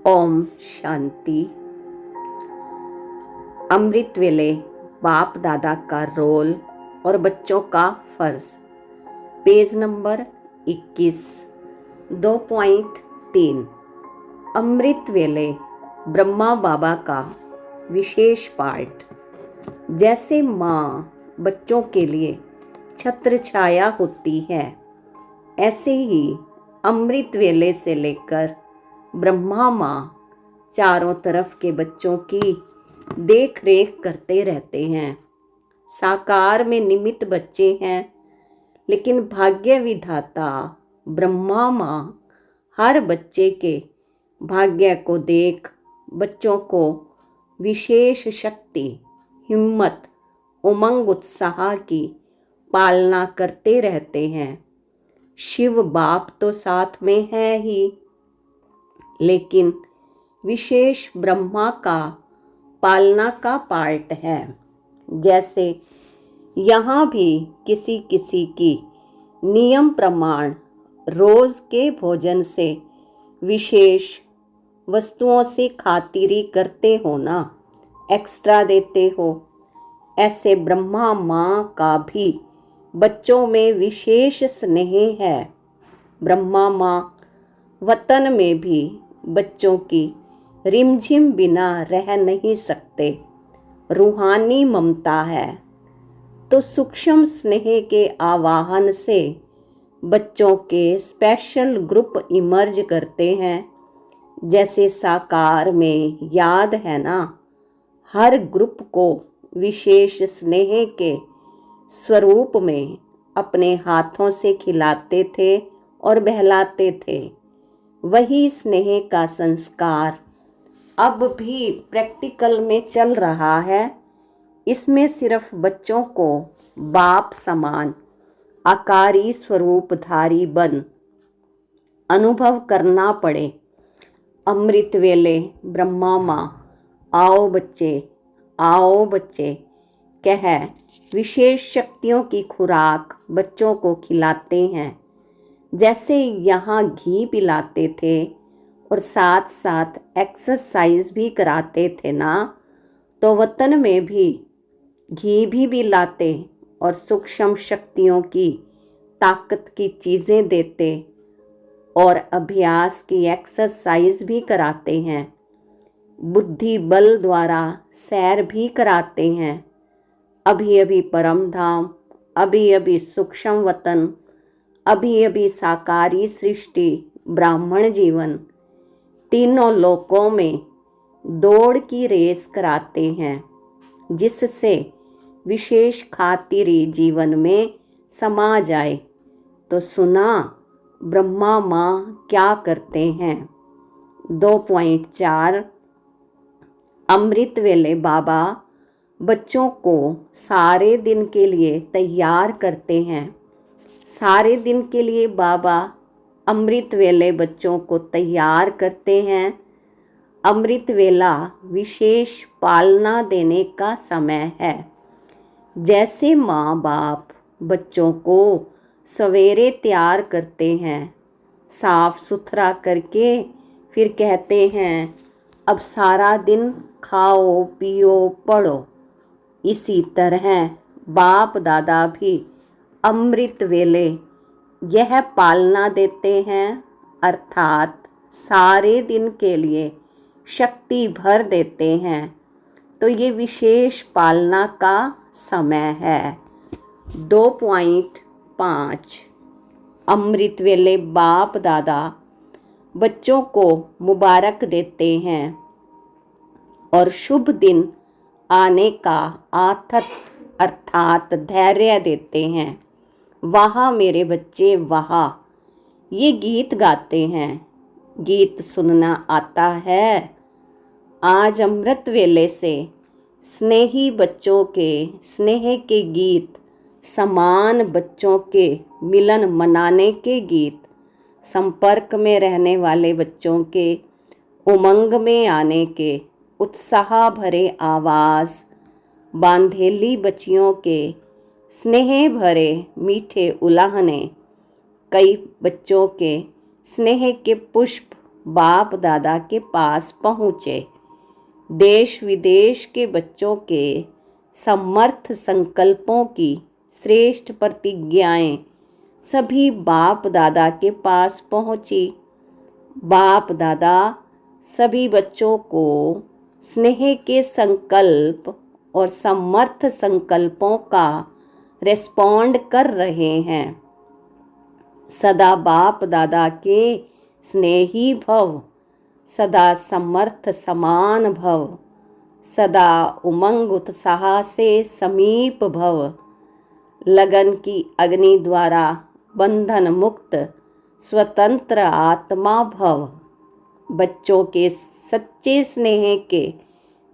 ओम शांति। अमृत वेले बाप दादा का रोल और बच्चों का फर्ज, पेज नंबर 21, 2.3। अमृत वेले ब्रह्मा बाबा का विशेष पाठ। जैसे माँ बच्चों के लिए छत्र छाया होती है, ऐसे ही अमृत वेले से लेकर ब्रह्मा माँ चारों तरफ के बच्चों की देख रेख करते रहते हैं। साकार में निमित्त बच्चे हैं, लेकिन भाग्य विधाता ब्रह्मा माँ हर बच्चे के भाग्य को देख बच्चों को विशेष शक्ति, हिम्मत, उमंग, उत्साह की पालना करते रहते हैं। शिव बाप तो साथ में है ही, लेकिन विशेष ब्रह्मा का पालना का पार्ट है। जैसे यहाँ भी किसी किसी की नियम प्रमाण रोज के भोजन से विशेष वस्तुओं से खातिरी करते हो ना, एक्स्ट्रा देते हो, ऐसे ब्रह्मा माँ का भी बच्चों में विशेष स्नेह है। ब्रह्मा माँ वतन में भी बच्चों की रिमझिम बिना रह नहीं सकते। रूहानी ममता है तो सूक्ष्म स्नेह के आवाहन से बच्चों के स्पेशल ग्रुप इमर्ज करते हैं। जैसे साकार में याद है ना, हर ग्रुप को विशेष स्नेह के स्वरूप में अपने हाथों से खिलाते थे और बहलाते थे। वही स्नेह का संस्कार अब भी प्रैक्टिकल में चल रहा है। इसमें सिर्फ बच्चों को बाप समान आकारी स्वरूपधारी बन अनुभव करना पड़े। अमृत वेले ब्रह्मा माँ आओ बच्चे कह विशेष शक्तियों की खुराक बच्चों को खिलाते हैं। जैसे यहाँ घी पिलाते थे और साथ साथ एक्सरसाइज भी कराते थे ना, तो वतन में भी घी भी पिलाते और सूक्ष्म शक्तियों की ताकत की चीज़ें देते और अभ्यास की एक्सरसाइज भी कराते हैं। बुद्धि बल द्वारा सैर भी कराते हैं। अभी अभी परम धाम, अभी अभी सूक्ष्म वतन, अभी अभी साकारी सृष्टि, ब्राह्मण जीवन, तीनों लोकों में दौड़ की रेस कराते हैं, जिससे विशेष खातिरी जीवन में समा जाए। तो सुना ब्रह्मा माँ क्या करते हैं। 2.4 अमृत वेले बाबा बच्चों को सारे दिन के लिए तैयार करते हैं। सारे दिन के लिए बाबा अमृत वेले बच्चों को तैयार करते हैं। अमृत वेला विशेष पालना देने का समय है। जैसे माँ बाप बच्चों को सवेरे तैयार करते हैं, साफ सुथरा करके फिर कहते हैं अब सारा दिन खाओ पियो पढ़ो, इसी तरह बाप दादा भी अमृत वेले यह पालना देते हैं, अर्थात सारे दिन के लिए शक्ति भर देते हैं। तो ये विशेष पालना का समय है। 2.5 अमृत वेले बाप दादा बच्चों को मुबारक देते हैं और शुभ दिन आने का आथत अर्थात धैर्य देते हैं। वहाँ मेरे बच्चे वहाँ, ये गीत गाते हैं। गीत सुनना आता है। आज अमृत वेले से स्नेही बच्चों के स्नेह के गीत, समान बच्चों के मिलन मनाने के गीत, संपर्क में रहने वाले बच्चों के उमंग में आने के उत्साह भरे आवाज़, बांधेली बच्चियों के स्नेह भरे मीठे उलाहने, कई बच्चों के स्नेह के पुष्प बाप दादा के पास पहुँचे। देश विदेश के बच्चों के समर्थ संकल्पों की श्रेष्ठ प्रतिज्ञाएं सभी बाप दादा के पास पहुँची। बाप दादा सभी बच्चों को स्नेह के संकल्प और समर्थ संकल्पों का रेस्पॉन्ड कर रहे हैं। सदा बाप दादा के स्नेही भव, सदा समर्थ समान भव, सदा उमंग उत्साह से समीप भव, लगन की अग्नि द्वारा बंधन मुक्त स्वतंत्र आत्मा भव। बच्चों के सच्चे स्नेह के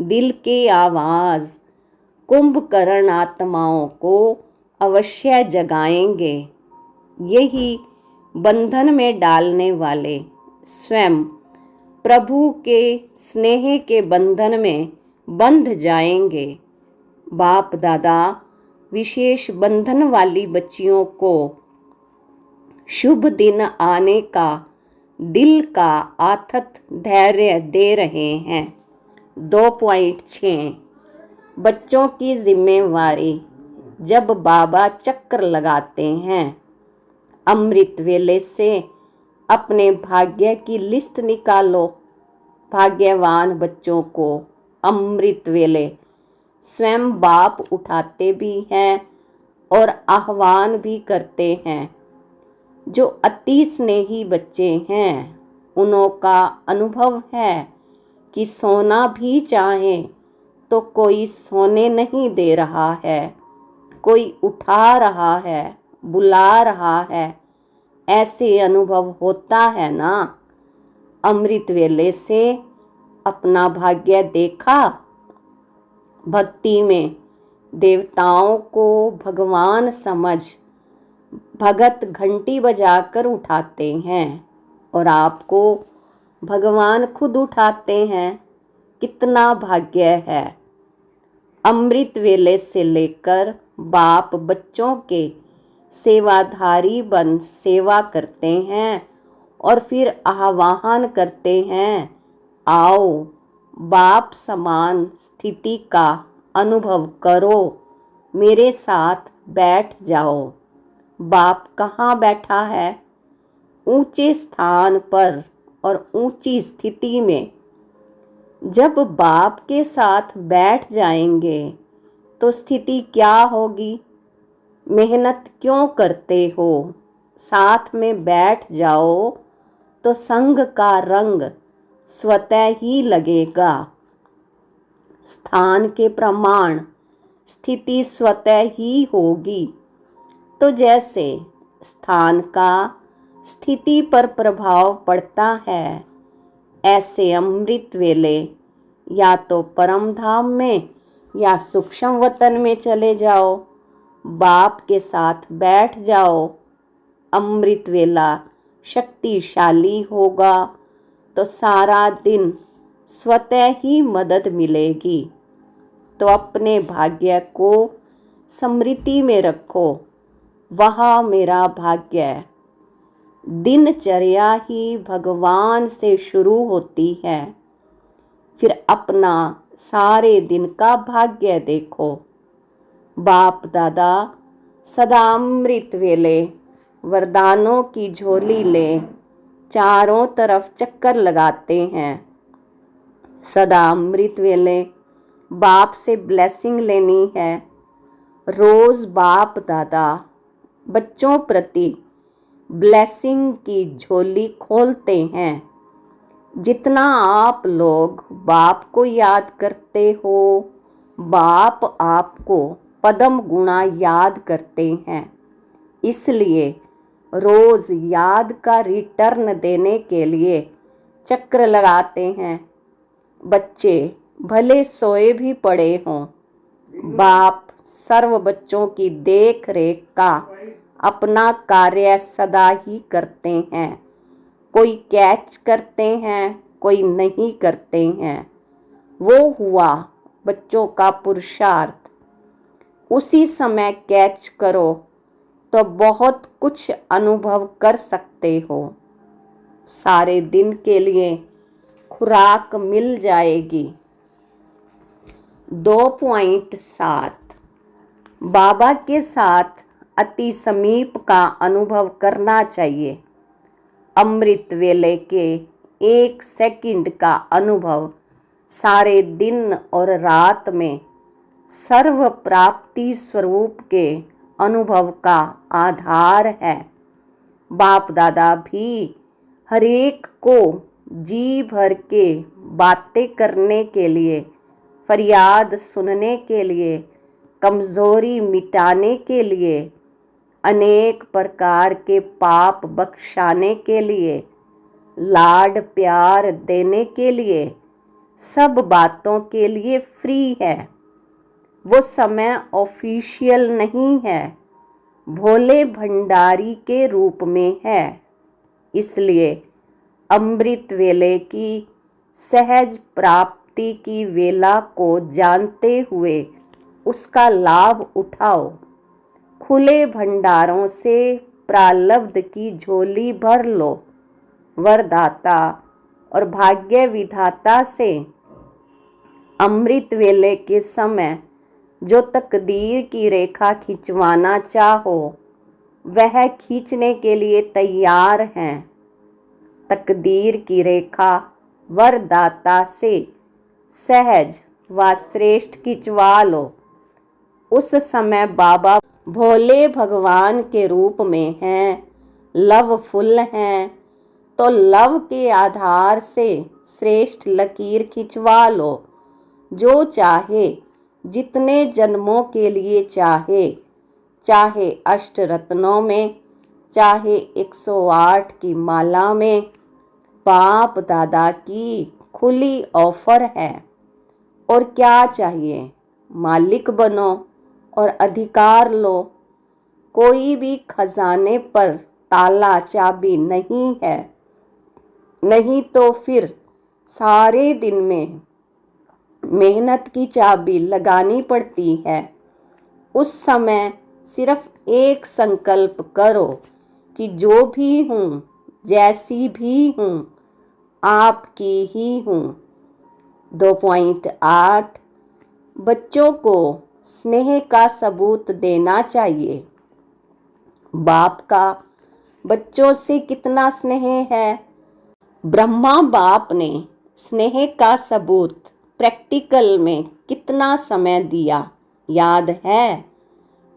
दिल के आवाज़ कुंभकर्ण आत्माओं को अवश्य जगाएंगे। यही बंधन में डालने वाले स्वयं प्रभु के स्नेह के बंधन में बंध जाएंगे। बाप दादा विशेष बंधन वाली बच्चियों को शुभ दिन आने का दिल का आथत धैर्य दे रहे हैं। 2.6 बच्चों की जिम्मेवारी। जब बाबा चक्र लगाते हैं, अमृत वेले से अपने भाग्य की लिस्ट निकालो। भाग्यवान बच्चों को अमृत वेले स्वयं बाप उठाते भी हैं और आह्वान भी करते हैं। जो अति स्नेही बच्चे हैं, उन्हों का अनुभव है कि सोना भी चाहे तो कोई सोने नहीं दे रहा है, कोई उठा रहा है, बुला रहा है। ऐसे अनुभव होता है ना। अमृत वेले से अपना भाग्य देखा। भक्ति में देवताओं को भगवान समझ भगत घंटी बजाकर उठाते हैं और आपको भगवान खुद उठाते हैं। कितना भाग्य है। अमृत वेले से लेकर बाप बच्चों के सेवाधारी बन सेवा करते हैं और फिर आह्वान करते हैं, आओ बाप समान स्थिति का अनुभव करो, मेरे साथ बैठ जाओ। बाप कहाँ बैठा है? ऊंचे स्थान पर और ऊंची स्थिति में। जब बाप के साथ बैठ जाएंगे तो स्थिति क्या होगी? मेहनत क्यों करते हो? साथ में बैठ जाओ तो संग का रंग स्वतः ही लगेगा। स्थान के प्रमाण स्थिति स्वतः ही होगी। तो जैसे स्थान का स्थिति पर प्रभाव पड़ता है, ऐसे अमृत वेले या तो परम धाम में या सूक्ष्म वतन में चले जाओ, बाप के साथ बैठ जाओ। अमृत वेला शक्तिशाली होगा तो सारा दिन स्वतः ही मदद मिलेगी। तो अपने भाग्य को स्मृति में रखो, वहाँ मेरा भाग्य है। दिनचर्या ही भगवान से शुरू होती है, फिर अपना सारे दिन का भाग्य देखो। बाप दादा सदा अमृत वेले वरदानों की झोली ले चारों तरफ चक्कर लगाते हैं। सदा अमृत वेले बाप से ब्लेसिंग लेनी है। रोज़ बाप दादा बच्चों प्रति ब्लेसिंग की झोली खोलते हैं। जितना आप लोग बाप को याद करते हो, बाप आपको पदम गुणा याद करते हैं। इसलिए रोज़ याद का रिटर्न देने के लिए चक्र लगाते हैं। बच्चे भले सोए भी पड़े हों, बाप सर्व बच्चों की देख रेख का अपना कार्य सदा ही करते हैं। कोई कैच करते हैं, कोई नहीं करते हैं। वो हुआ बच्चों का पुरुषार्थ। उसी समय कैच करो तो बहुत कुछ अनुभव कर सकते हो। सारे दिन के लिए खुराक मिल जाएगी। 2.7 बाबा के साथ अति समीप का अनुभव करना चाहिए। अमृत वेले के 1 सेकंड का अनुभव सारे दिन और रात में सर्व प्राप्ति स्वरूप के अनुभव का आधार है। बाप दादा भी हरेक को जी भर के बातें करने के लिए, फरियाद सुनने के लिए, कमजोरी मिटाने के लिए, अनेक प्रकार के पाप बख्शाने के लिए, लाड प्यार देने के लिए, सब बातों के लिए फ्री है। वो समय ऑफिशियल नहीं है, भोले भंडारी के रूप में है। इसलिए अमृत वेले की सहज प्राप्ति की वेला को जानते हुए उसका लाभ उठाओ। खुले भंडारों से प्रारब्ध की झोली भर लो। वरदाता और भाग्य विधाता से अमृत वेले के समय जो तकदीर की रेखा खिंचवाना चाहो वह खींचने के लिए तैयार हैं। तकदीर की रेखा वरदाता से सहज व श्रेष्ठ खिंचवा लो। उस समय बाबा भोले भगवान के रूप में हैं, लवफुल हैं, तो लव के आधार से श्रेष्ठ लकीर खिंचवा लो। जो चाहे, जितने जन्मों के लिए चाहे, चाहे अष्टरत्नों में, चाहे 108 की माला में, बाप दादा की खुली ऑफर है। और क्या चाहिए? मालिक बनो और अधिकार लो। कोई भी खजाने पर ताला चाबी नहीं है, नहीं तो फिर सारे दिन में मेहनत की चाबी लगानी पड़ती है। उस समय सिर्फ एक संकल्प करो कि जो भी हूँ, जैसी भी हूँ, आपकी ही हूँ। 2.8 बच्चों को स्नेह का सबूत देना चाहिए। बाप का बच्चों से कितना स्नेह है। ब्रह्मा बाप ने स्नेह का सबूत प्रैक्टिकल में कितना समय दिया याद है?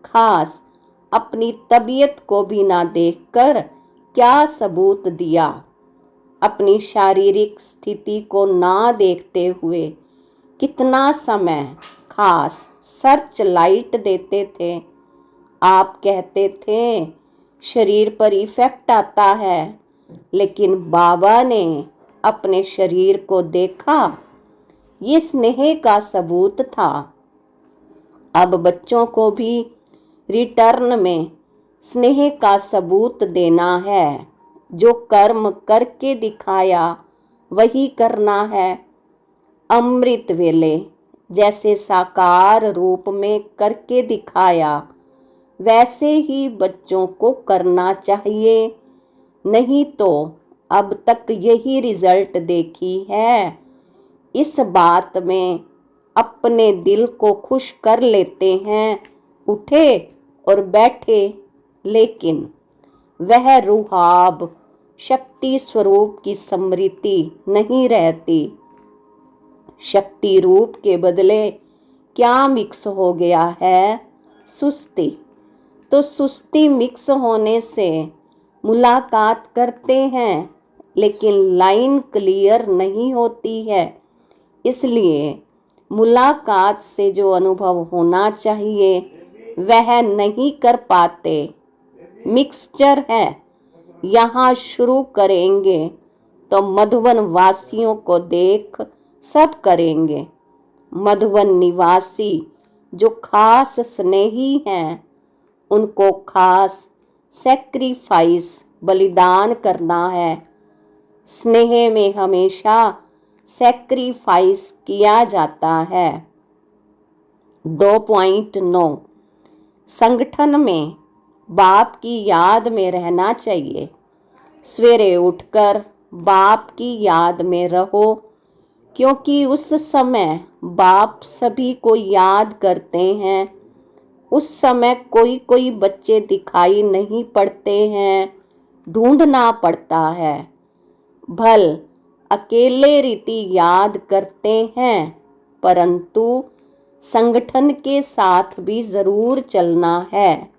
खास अपनी तबीयत को भी ना देखकर क्या सबूत दिया। अपनी शारीरिक स्थिति को ना देखते हुए कितना समय खास सर्च लाइट देते थे। आप कहते थे शरीर पर इफेक्ट आता है, लेकिन बाबा ने अपने शरीर को देखा, ये स्नेह का सबूत था। अब बच्चों को भी रिटर्न में स्नेह का सबूत देना है। जो कर्म करके दिखाया वही करना है। अमृत वेले जैसे साकार रूप में करके दिखाया वैसे ही बच्चों को करना चाहिए। नहीं तो अब तक यही रिजल्ट देखी है। इस बात में अपने दिल को खुश कर लेते हैं, उठे और बैठे, लेकिन वह रूहाब शक्ति स्वरूप की स्मृति नहीं रहती। शक्ति रूप के बदले क्या मिक्स हो गया है? सुस्ती। तो सुस्ती मिक्स होने से मुलाकात करते हैं, लेकिन लाइन क्लियर नहीं होती है। इसलिए मुलाकात से जो अनुभव होना चाहिए वह नहीं कर पाते। मिक्सचर है। यहाँ शुरू करेंगे तो मधुबन वासियों को देख सब करेंगे। मधुबन निवासी जो खास स्नेही हैं उनको खास सैक्रिफाइस बलिदान करना है। स्नेह में हमेशा सैक्रिफाइस किया जाता है। 2.9 संगठन में बाप की याद में रहना चाहिए। सवेरे उठकर बाप की याद में रहो, क्योंकि उस समय बाप सभी को याद करते हैं। उस समय कोई कोई बच्चे दिखाई नहीं पड़ते हैं, ढूंढना पड़ता है। भल अकेले रीति याद करते हैं, परंतु संगठन के साथ भी जरूर चलना है।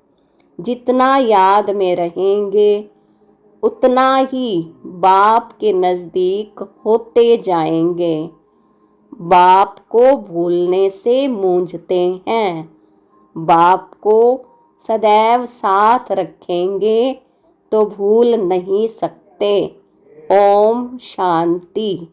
जितना याद में रहेंगे उतना ही बाप के नजदीक होते जाएंगे। बाप को भूलने से मूंझते हैं, बाप को सदैव साथ रखेंगे तो भूल नहीं सकते। ओम शांति।